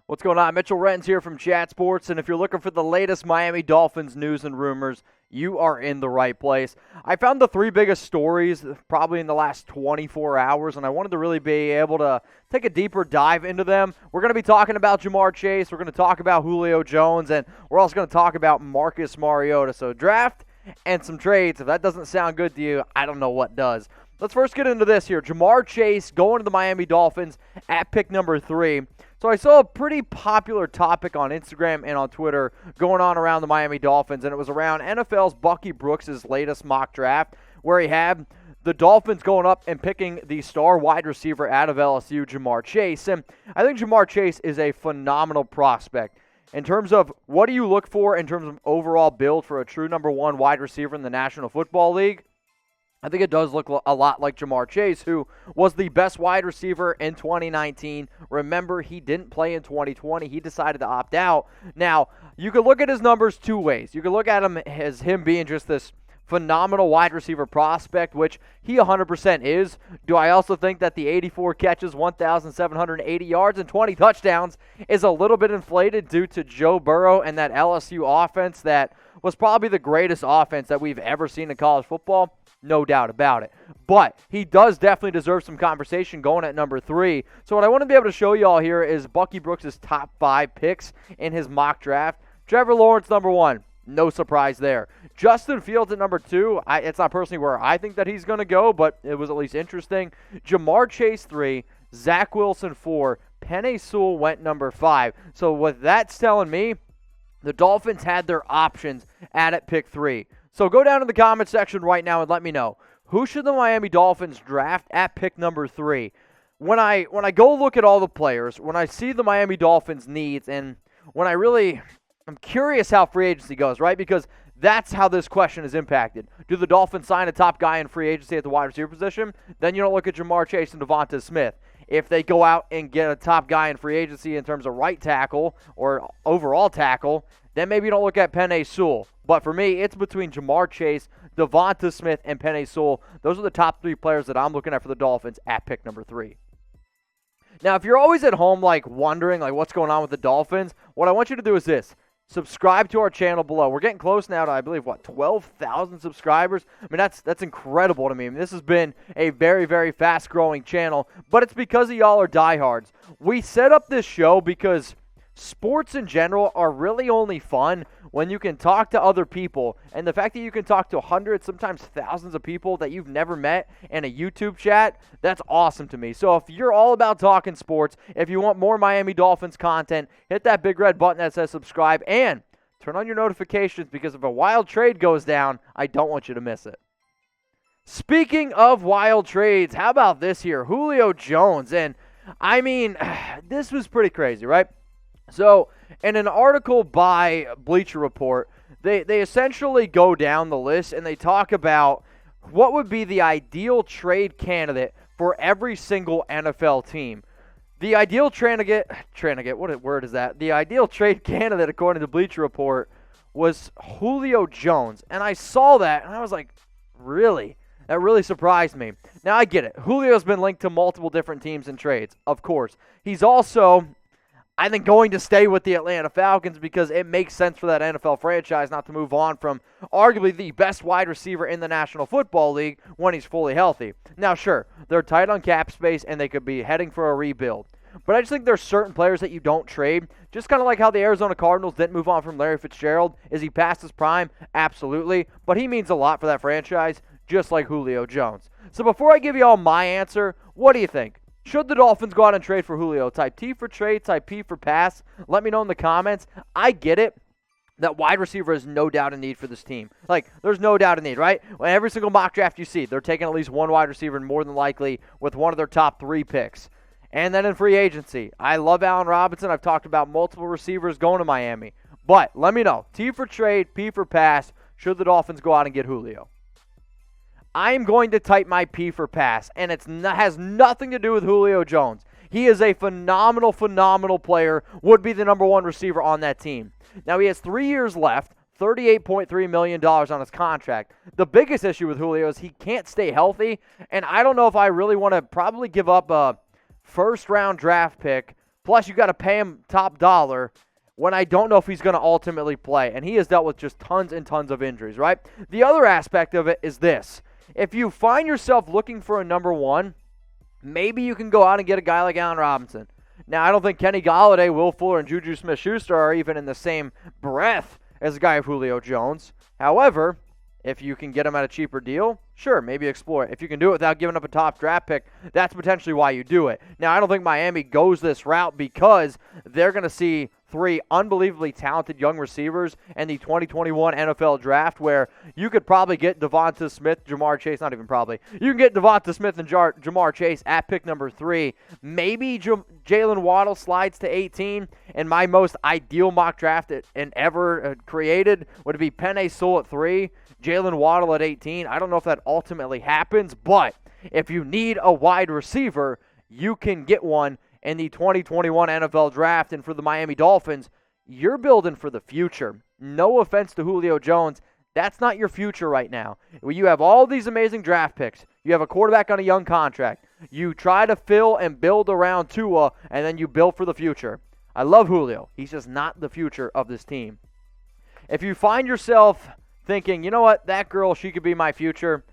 What's going on? Mitchell Renz here from Chat Sports, and if you're looking for the latest Miami Dolphins news and rumors, you are in the right place. I found the three biggest stories probably in the last 24 hours, and I wanted to really be able to take a deeper dive into them. We're going to be talking about Ja'Marr Chase, we're going to talk about Julio Jones, and we're also going to talk about Marcus Mariota. So draft and some trades. If that doesn't sound good to you, I don't know what does. Let's first get into this here. Ja'Marr Chase going to the Miami Dolphins at pick number 3. So I saw a pretty popular topic on Instagram and on Twitter going on around the Miami Dolphins, and it was around NFL's Bucky Brooks' latest mock draft, where he had the Dolphins going up and picking the star wide receiver out of LSU, Ja'Marr Chase. And I think Ja'Marr Chase is a phenomenal prospect. In terms of what do you look for in terms of overall build for a true number 1 wide receiver in the National Football League, I think it does look a lot like Ja'Marr Chase, who was the best wide receiver in 2019. Remember, he didn't play in 2020. He decided to opt out. Now, you could look at his numbers two ways. You could look at him as him being just this phenomenal wide receiver prospect, which he 100% is. Do I also think that the 84 catches, 1,780 yards, and 20 touchdowns is a little bit inflated due to Joe Burrow and that LSU offense that was probably the greatest offense that we've ever seen in college football? No doubt about it. But he does definitely deserve some conversation going at number 3. So what I want to be able to show you all here is Bucky Brooks' top 5 picks in his mock draft. Trevor Lawrence, number 1. No surprise there. Justin Fields at number 2. It's not personally where I think that he's going to go, but it was at least interesting. Ja'Marr Chase, 3. Zach Wilson, 4. Penei Sewell went number 5. So what that's telling me, the Dolphins had their options at pick 3. So go down in the comment section right now and let me know, who should the Miami Dolphins draft at pick number 3? When I go look at all the players, when I see the Miami Dolphins needs, and when I'm curious how free agency goes, right? Because that's how this question is impacted. Do the Dolphins sign a top guy in free agency at the wide receiver position? Then you don't look at Ja'Marr Chase and DeVonta Smith. If they go out and get a top guy in free agency in terms of right tackle or overall tackle, then maybe you don't look at Penei Sewell. But for me, it's between Ja'Marr Chase, DeVonta Smith, and Penei Sewell. Those are the top 3 players that I'm looking at for the Dolphins at pick number 3. Now, if you're always at home wondering what's going on with the Dolphins, what I want you to do is this. Subscribe to our channel below. We're getting close now to, I believe, 12,000 subscribers? I mean, that's incredible to me. I mean, this has been a very, very fast-growing channel, but it's because of y'all are diehards. We set up this show because sports in general are really only fun when you can talk to other people. And the fact that you can talk to hundreds, sometimes thousands of people that you've never met in a YouTube chat, that's awesome to me. So if you're all about talking sports, if you want more Miami Dolphins content, hit that big red button that says subscribe and turn on your notifications, because if a wild trade goes down, I don't want you to miss it. Speaking of wild trades, how about this here? Julio Jones. And I mean, this was pretty crazy, right? So, in an article by Bleacher Report, they essentially go down the list and they talk about what would be the ideal trade candidate for every single NFL team. The ideal what word is that? The ideal trade candidate, according to Bleacher Report, was Julio Jones. And I saw that and I was like, really? That really surprised me. Now, I get it. Julio's been linked to multiple different teams and trades, of course. He's also, I think, going to stay with the Atlanta Falcons because it makes sense for that NFL franchise not to move on from arguably the best wide receiver in the National Football League when he's fully healthy. Now, sure, they're tight on cap space and they could be heading for a rebuild. But I just think there's certain players that you don't trade. Just kind of like how the Arizona Cardinals didn't move on from Larry Fitzgerald. Is he past his prime? Absolutely. But he means a lot for that franchise, just like Julio Jones. So before I give you all my answer, what do you think? Should the Dolphins go out and trade for Julio? Type T for trade, type P for pass. Let me know in the comments. I get it that wide receiver is no doubt a need for this team. There's no doubt a need, right? Every single mock draft you see, they're taking at least one wide receiver, and more than likely with one of their top 3 picks. And then in free agency, I love Allen Robinson. I've talked about multiple receivers going to Miami. But let me know. T for trade, P for pass. Should the Dolphins go out and get Julio? I'm going to type my P for pass, and it has nothing to do with Julio Jones. He is a phenomenal, phenomenal player, would be the number 1 receiver on that team. Now, he has 3 years left, $38.3 million on his contract. The biggest issue with Julio is he can't stay healthy, and I don't know if I really want to probably give up a first-round draft pick Plus, you got to pay him top dollar when I don't know if he's going to ultimately play. And he has dealt with just tons and tons of injuries, right? The other aspect of it is this. If you find yourself looking for a number one, maybe you can go out and get a guy like Allen Robinson. Now, I don't think Kenny Golladay, Will Fuller, and Juju Smith-Schuster are even in the same breath as a guy of Julio Jones. However, if you can get him at a cheaper deal, sure, maybe explore it. If you can do it without giving up a top draft pick, that's potentially why you do it. Now, I don't think Miami goes this route because they're going to see 3 unbelievably talented young receivers in the 2021 NFL Draft where you could probably get DeVonta Smith, Ja'Marr Chase, not even probably. You can get DeVonta Smith and Ja'Marr Chase at pick number 3. Maybe Jalen Waddle slides to 18, and my most ideal mock draft ever created would be Penei Sewell at 3, Jalen Waddle at 18. I don't know if that ultimately happens, but if you need a wide receiver, you can get one in the 2021 NFL Draft. And for the Miami Dolphins, you're building for the future. No offense to Julio Jones, that's not your future right now. You have all these amazing draft picks. You have a quarterback on a young contract. You try to fill and build around Tua, and then you build for the future. I love Julio. He's just not the future of this team. If you find yourself thinking, you know what, that girl, she could be my future,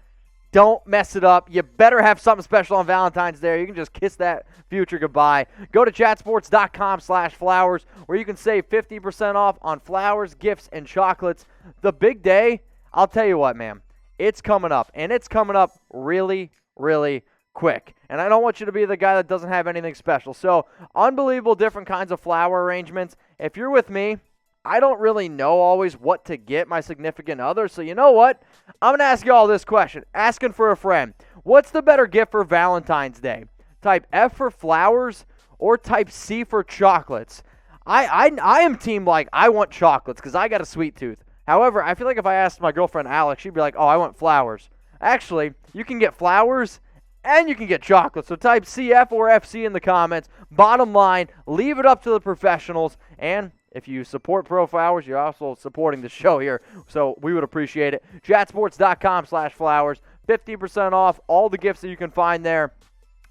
don't mess it up. You better have something special on Valentine's Day. You can just kiss that future goodbye. Go to chatsports.com/flowers where you can save 50% off on flowers, gifts, and chocolates. The big day, I'll tell you what, man, it's coming up, and it's coming up really, really quick. And I don't want you to be the guy that doesn't have anything special. So, unbelievable different kinds of flower arrangements. If you're with me, I don't really know always what to get my significant other, so you know what? I'm going to ask you all this question. Asking for a friend. What's the better gift for Valentine's Day? Type F for flowers or type C for chocolates? I am team like I want chocolates because I got a sweet tooth. However, I feel like if I asked my girlfriend Alex, she'd be like, oh, I want flowers. Actually, you can get flowers and you can get chocolate. So type CF or FC in the comments. Bottom line, leave it up to the professionals. And if you support Pro Flowers, you're also supporting the show here, so we would appreciate it. Chatsports.com/flowers, 50% off all the gifts that you can find there.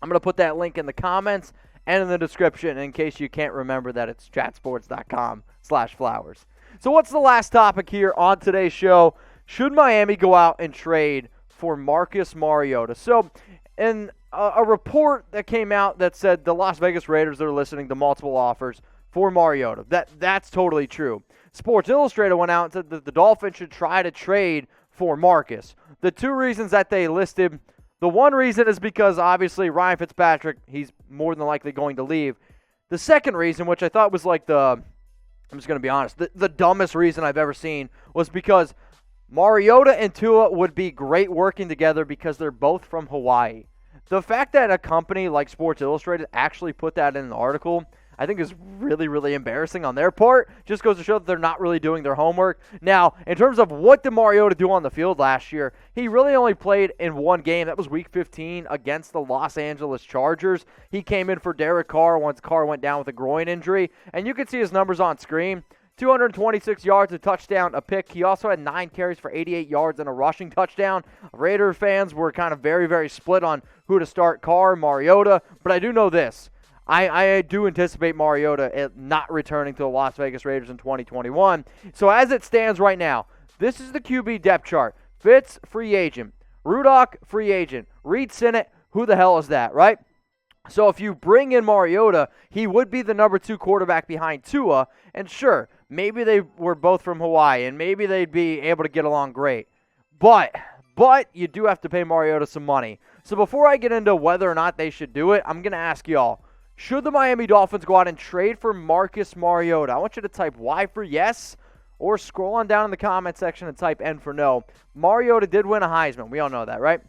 I'm going to put that link in the comments and in the description in case you can't remember that it's chatsports.com/flowers. So what's the last topic here on today's show? Should Miami go out and trade for Marcus Mariota? So in a report that came out that said the Las Vegas Raiders are listening to multiple offers for Mariota. That's totally true. Sports Illustrated went out and said that the Dolphins should try to trade for Marcus. The 2 reasons that they listed, the one reason is because obviously Ryan Fitzpatrick, he's more than likely going to leave. The second reason, which I thought was like I'm just going to be honest, the dumbest reason I've ever seen was because Mariota and Tua would be great working together because they're both from Hawaii. The fact that a company like Sports Illustrated actually put that in an article, I think is really, really embarrassing on their part. Just goes to show that they're not really doing their homework. Now, in terms of what did Mariota do on the field last year, he really only played in one game. That was Week 15 against the Los Angeles Chargers. He came in for Derek Carr once Carr went down with a groin injury. And you can see his numbers on screen. 226 yards, a touchdown, a pick. He also had 9 carries for 88 yards and a rushing touchdown. Raider fans were kind of very, very split on who to start, Carr, Mariota. But I do know this. I do anticipate Mariota not returning to the Las Vegas Raiders in 2021. So as it stands right now, this is the QB depth chart. Fitz, free agent. Rudock, free agent. Reed Sinnett, who the hell is that, right? So if you bring in Mariota, he would be the number 2 quarterback behind Tua. And sure, maybe they were both from Hawaii, and maybe they'd be able to get along great. But you do have to pay Mariota some money. So before I get into whether or not they should do it, I'm going to ask y'all, should the Miami Dolphins go out and trade for Marcus Mariota? I want you to type Y for yes or scroll on down in the comment section and type N for no. Mariota did win a Heisman. We all know that, right?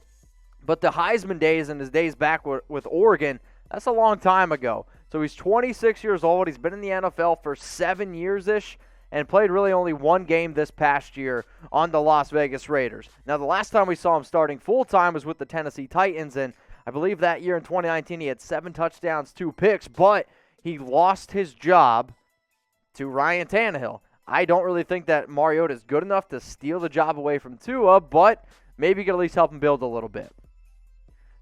But the Heisman days and his days back with Oregon, that's a long time ago. So he's 26 years old. He's been in the NFL for 7 years-ish and played really only one game this past year on the Las Vegas Raiders. Now, the last time we saw him starting full-time was with the Tennessee Titans, and I believe that year in 2019 he had 7 touchdowns, 2 picks, but he lost his job to Ryan Tannehill. I don't really think that Mariota is good enough to steal the job away from Tua, but maybe you can at least help him build a little bit.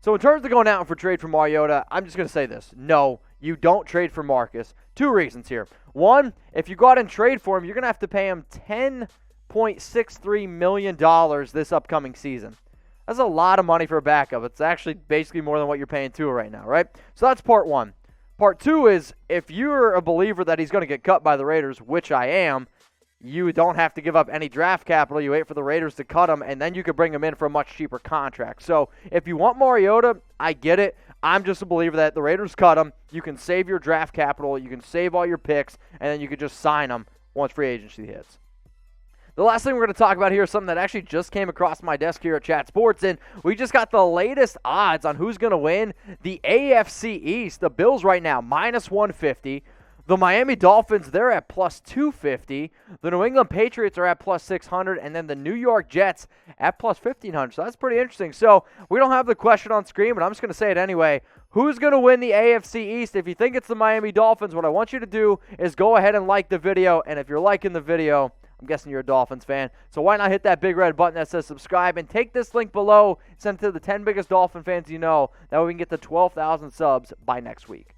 So in terms of going out for trade for Mariota, I'm just going to say this. No, you don't trade for Marcus. Two reasons here. One, if you go out and trade for him, you're going to have to pay him $10.63 million this upcoming season. That's a lot of money for a backup. It's actually basically more than what you're paying Tua right now, right? So that's part one. Part two is if you're a believer that he's going to get cut by the Raiders, which I am, you don't have to give up any draft capital. You wait for the Raiders to cut him, and then you could bring him in for a much cheaper contract. So if you want Mariota, I get it. I'm just a believer that the Raiders cut him. You can save your draft capital. You can save all your picks, and then you could just sign him once free agency hits. The last thing we're going to talk about here is something that actually just came across my desk here at Chat Sports, and we just got the latest odds on who's going to win the AFC East. The Bills right now, minus 150. The Miami Dolphins, they're at plus 250. The New England Patriots are at plus 600. And then the New York Jets at plus 1,500. So that's pretty interesting. So we don't have the question on screen, but I'm just going to say it anyway. Who's going to win the AFC East? If you think it's the Miami Dolphins, what I want you to do is go ahead and like the video. And if you're liking the video, I'm guessing you're a Dolphins fan. So why not hit that big red button that says subscribe and take this link below, send it to the 10 biggest Dolphin fans you know. That way we can get to 12,000 subs by next week.